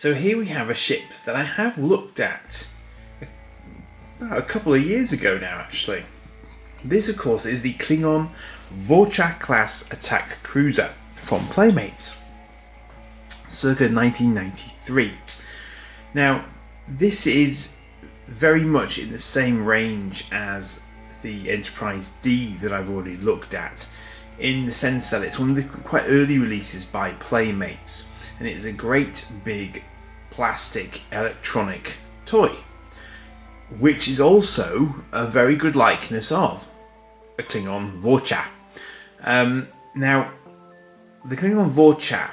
So here we have a ship that I have looked at a couple of years ago now, actually. This, of course, is the Klingon Vor'Cha class attack cruiser from Playmates, circa 1993. Now, this is very much in the same range as the Enterprise D that I've already looked at, in the sense that it's one of the quite early releases by Playmates, and it is a great big plastic electronic toy, which is also a very good likeness of a Klingon Vor'Cha. Now, the Klingon Vor'Cha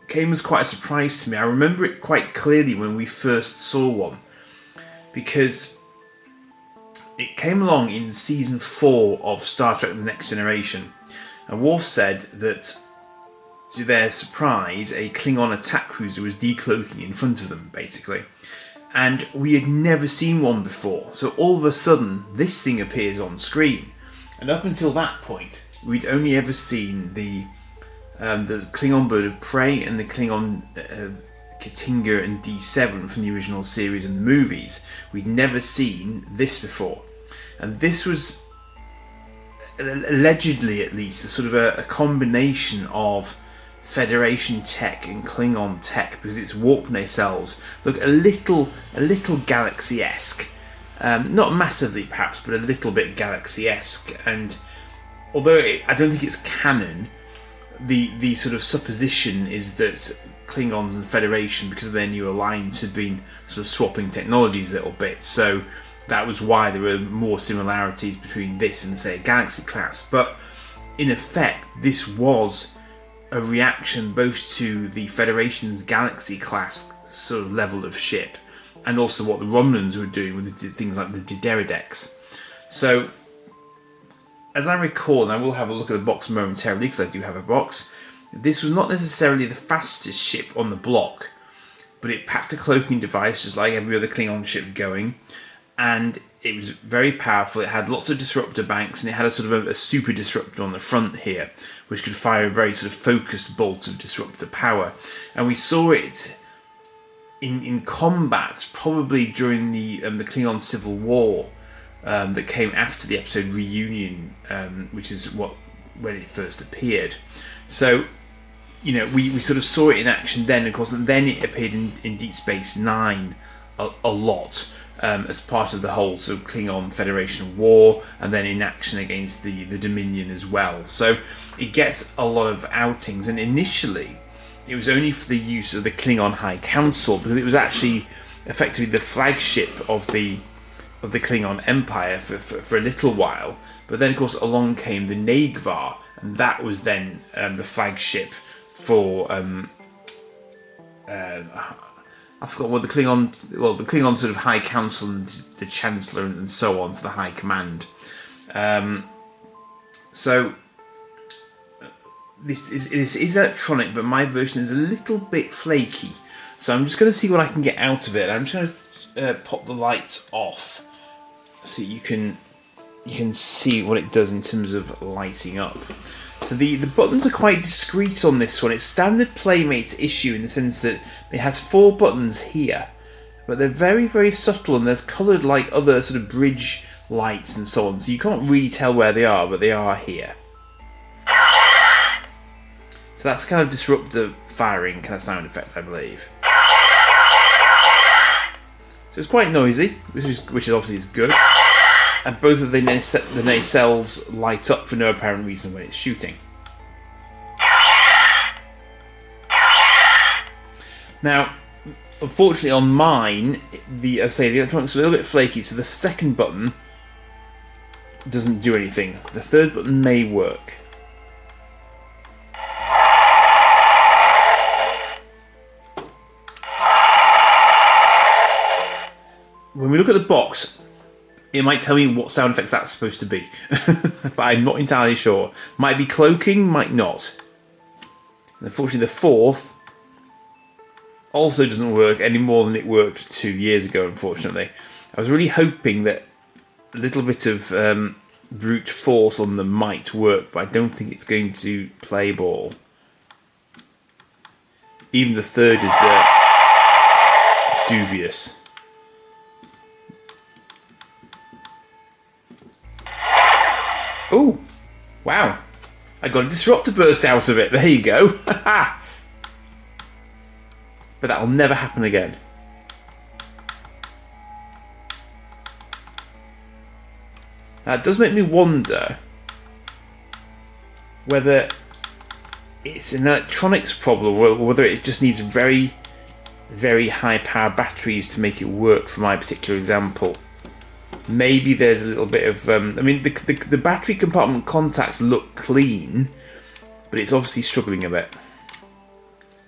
came as quite a surprise to me. I remember it quite clearly when we first saw one, because it came along in season 4 of Star Trek The Next Generation, and Worf said that, to their surprise, a Klingon attack cruiser was decloaking in front of them, basically. And we had never seen one before, so all of a sudden this thing appears on screen. And up until that point, we'd only ever seen the Klingon Bird of Prey and the Klingon Katinga and D7 from the original series and the movies. We'd never seen this before. And this was, allegedly at least, a sort of a combination of Federation tech and Klingon tech, because its warp nacelles look a little Galaxy-esque. Not massively perhaps, but a little bit Galaxy-esque. And although I don't think it's canon, the sort of supposition is that Klingons and Federation, because of their new alliance, had been sort of swapping technologies a little bit. So that was why there were more similarities between this and, say, a Galaxy class. But in effect, this was a reaction both to the Federation's Galaxy class sort of level of ship, and also what the Romulans were doing with things like the Dideridex. So, as I recall, and I will have a look at the box momentarily because I do have a box, this was not necessarily the fastest ship on the block, but it packed a cloaking device just like every other Klingon ship going, and it was very powerful. It had lots of disruptor banks, and it had a sort of a super disruptor on the front here, which could fire a very sort of focused bolt of disruptor power. And we saw it in combat, probably during the Klingon Civil War that came after the episode Reunion, which is when it first appeared. So, you know, we sort of saw it in action then, of course, and then it appeared in Deep Space Nine a lot. As part of the whole sort of Klingon Federation war, and then in action against the Dominion as well. So it gets a lot of outings, and initially it was only for the use of the Klingon High Council, because it was actually effectively the flagship of the Klingon Empire for a little while. But then, of course, along came the Negh'Var, and that was then the flagship for I forgot what the Klingon sort of High Council and the Chancellor and so on, to the High Command. So this is electronic, but my version is a little bit flaky. So I'm just going to see what I can get out of it. I'm just going to pop the lights off so you can see what it does in terms of lighting up. So the buttons are quite discreet on this one. It's standard Playmates issue in the sense that it has 4 buttons here, but they're very, very subtle, and they're coloured like other sort of bridge lights and so on, so you can't really tell where they are, but they are here. So that's kind of disruptor firing kind of sound effect, I believe. So it's quite noisy, which is obviously good. And both of the nacelles light up for no apparent reason when it's shooting. Now, unfortunately on mine, the electronics are a little bit flaky, so the second button doesn't do anything. The third button may work. When we look at the box, it might tell me what sound effects that's supposed to be, but I'm not entirely sure. Might be cloaking, might not. And unfortunately, the fourth also doesn't work any more than it worked 2 years ago, unfortunately. I was really hoping that a little bit of brute force on them might work, but I don't think it's going to play ball. Even the third is dubious. Oh, wow. I got a disruptor burst out of it. There you go. But that will never happen again. That does make me wonder whether it's an electronics problem or whether it just needs very, very high power batteries to make it work for my particular example. Maybe there's a little bit of... I mean, the battery compartment contacts look clean, but it's obviously struggling a bit.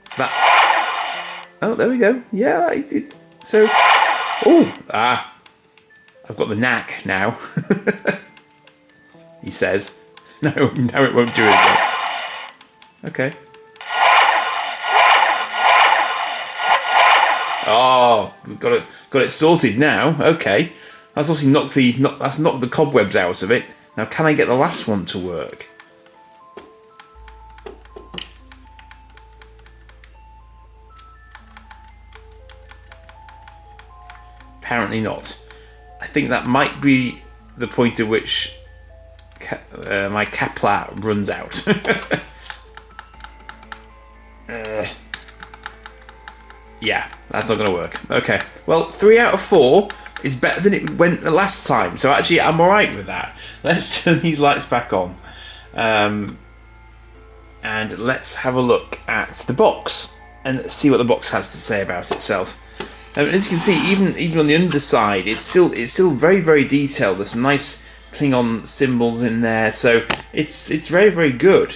So that... Oh, there we go. Yeah, I did. So... Oh! I've got the knack now. He says. No, it won't do it again. Okay. Oh, we've got it sorted now. Okay. That's obviously knocked the cobwebs out of it. Now, can I get the last one to work? Apparently not. I think that might be the point at which my Kepler runs out. Yeah, that's not going to work. Okay. Well, 3 out of 4 is better than it went the last time. So actually, I'm alright with that. Let's turn these lights back on. And let's have a look at the box and see what the box has to say about itself. As you can see, even on the underside, it's still very, very detailed. There's some nice Klingon symbols in there, so it's very, very good.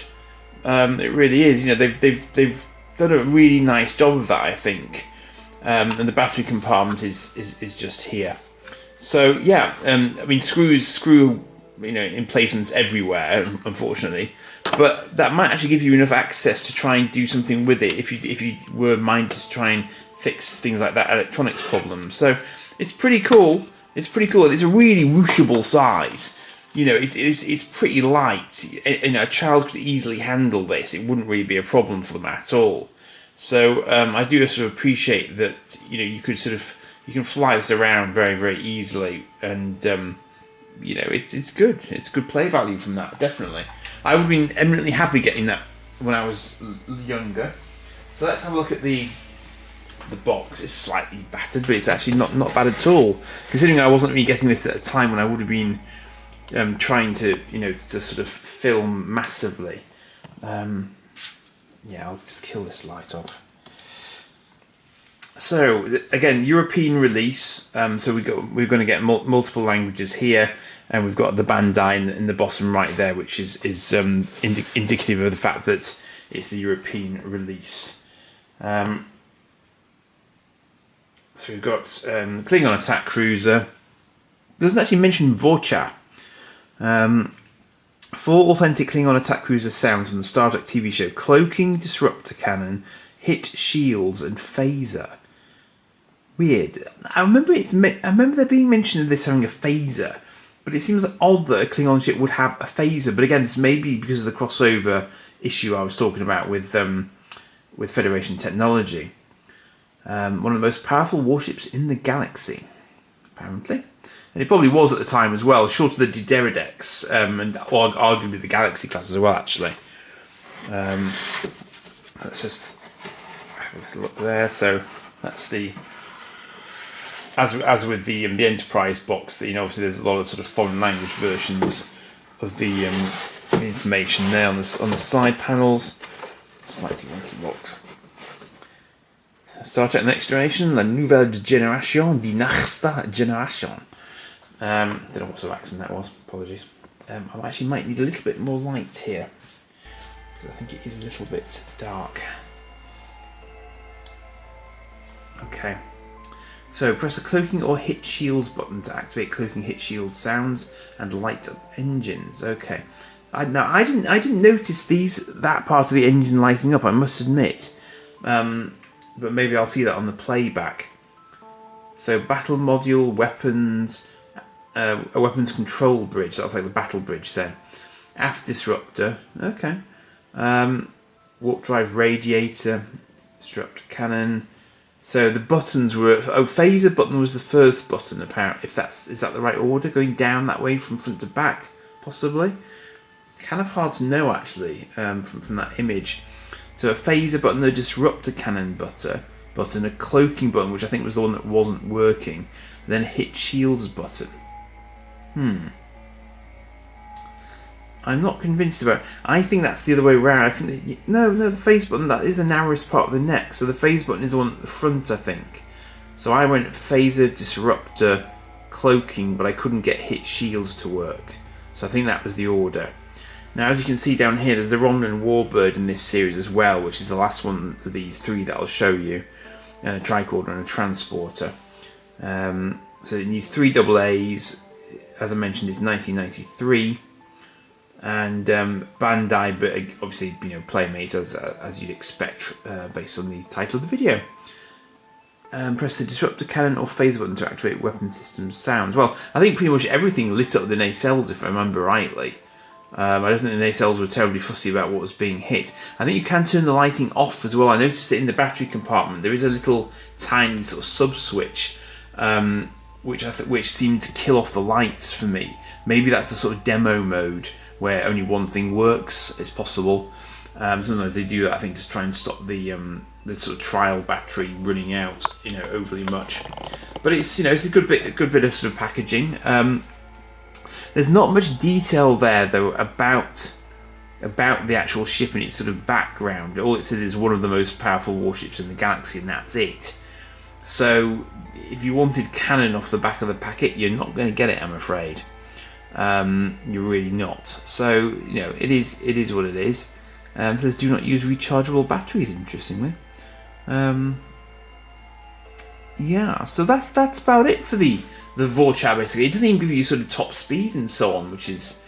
It really is. You know, they've done a really nice job of that, I think. And the battery compartment is just here. So yeah, I mean screw emplacements everywhere, unfortunately. But that might actually give you enough access to try and do something with it if you were minded to try and fix things like that electronics problem. So it's pretty cool. It's pretty cool, and it's a really whooshable size. You know, it's pretty light. You know, a child could easily handle this. It wouldn't really be a problem for them at all. So I do sort of appreciate that. You know, you can fly this around very, very easily, and you know, it's good. It's good play value from that, definitely. I would have been eminently happy getting that when I was younger. So let's have a look at the box. It's slightly battered, but it's actually not bad at all, considering I wasn't really getting this at a time when I would have been trying to sort of film massively. Yeah, I'll just kill this light off. So again, European release. So we're going to get multiple languages here, and we've got the Bandai in the bottom right there, which is indicative of the fact that it's the European release. So we've got Klingon attack cruiser. It doesn't actually mention Vor'Cha. 4 authentic Klingon attack cruiser sounds from the Star Trek TV show: cloaking, disruptor cannon, hit shields, and phaser. Weird. I remember there being mention of this having a phaser, but it seems odd that a Klingon ship would have a phaser. But again, this may be because of the crossover issue I was talking about with Federation technology. One of the most powerful warships in the galaxy, apparently. And it probably was at the time as well, short of the Dideridex, and arguably the Galaxy class as well, actually. Let's just have a little look there. So that's the... As with the Enterprise box, obviously there's a lot of sort of foreign language versions of the information there on the side panels. Slightly wonky box. Star Trek Next Generation, La Nouvelle Génération, Die Nächste Generation. Don't know what sort of accent that was, apologies. I actually might need a little bit more light here, because I think it is a little bit dark. Okay, so press the cloaking or hit shields button to activate cloaking hit shield sounds and light up engines. Okay, I didn't notice that part of the engine lighting up, I must admit. But maybe I'll see that on the playback. So battle module, weapons, a weapons control bridge. That's like the battle bridge then. Aft disruptor. Okay. Warp drive radiator. Disrupt cannon. So the buttons were... Oh, phaser button was the first button, apparently. Is that the right order? Going down that way from front to back, possibly? Kind of hard to know, actually, from that image. So a phaser button, the disruptor cannon button, a cloaking button, which I think was the one that wasn't working, then a hit shields button. I'm not convinced about it. I think that's the other way around. I think that, no, the phase button, that is the narrowest part of the neck. So the phase button is the one at the front, I think. So I went phaser, disruptor, cloaking, but I couldn't get hit shields to work. So I think that was the order. Now, as you can see down here, there's the Romulan Warbird in this series as well, which is the last one of these three that I'll show you. And a tricorder and a transporter. So it needs 3 AAs. As I mentioned, it's 1993. And Bandai, but obviously, Playmates as you'd expect based on the title of the video. Press the disruptor cannon or phaser button to activate weapon system sounds. Well, I think pretty much everything lit up the nacelles, if I remember rightly. I don't think the nacelles were terribly fussy about what was being hit. I think you can turn the lighting off as well. I noticed that in the battery compartment there is a little tiny sort of sub switch, which seemed to kill off the lights for me. Maybe that's a sort of demo mode where only one thing works. It's possible. Sometimes they do that, I think, to try and stop the sort of trial battery running out, overly much. But it's it's a good bit of sort of packaging. There's not much detail there though about the actual ship and its sort of background. All it says is one of the most powerful warships in the galaxy, and that's it. So if you wanted cannon off the back of the packet, you're not going to get it, I'm afraid. You're really not. So it is what it is. It says do not use rechargeable batteries, interestingly. Yeah, so that's about it for the Vor'Cha, basically. It doesn't even give you sort of top speed and so on, which is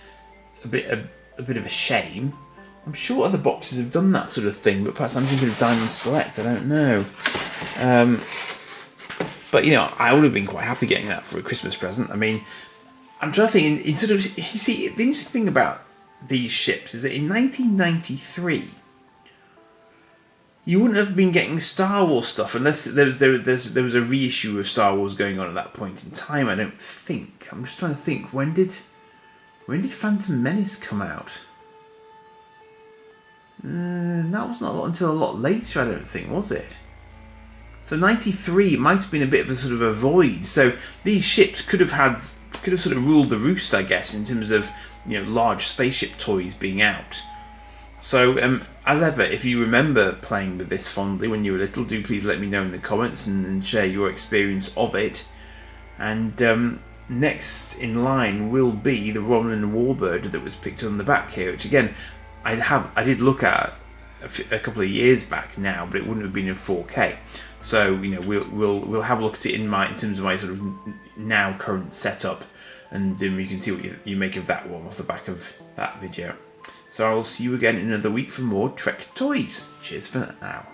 a bit of a shame. I'm sure other boxes have done that sort of thing, but perhaps I'm thinking of Diamond Select, I don't know. But I would have been quite happy getting that for a Christmas present. I mean, I'm trying to think, in sort of, you see, the interesting thing about these ships is that in 1993, you wouldn't have been getting Star Wars stuff unless there was a reissue of Star Wars going on at that point in time. I don't think. I'm just trying to think. When did Phantom Menace come out? That was not until a lot later, I don't think, was it? So 93 might have been a bit of a sort of a void. So these ships could have sort of ruled the roost, I guess, in terms of large spaceship toys being out. So, as ever, if you remember playing with this fondly when you were little, do please let me know in the comments and share your experience of it. And next in line will be the Romulan Warbird that was picked on the back here, which again, I did look at a couple of years back now, but it wouldn't have been in 4K. So we'll have a look at it in terms of my sort of now current setup, and you can see what you make of that one off the back of that video. So I will see you again in another week for more Trek Toys. Cheers for now.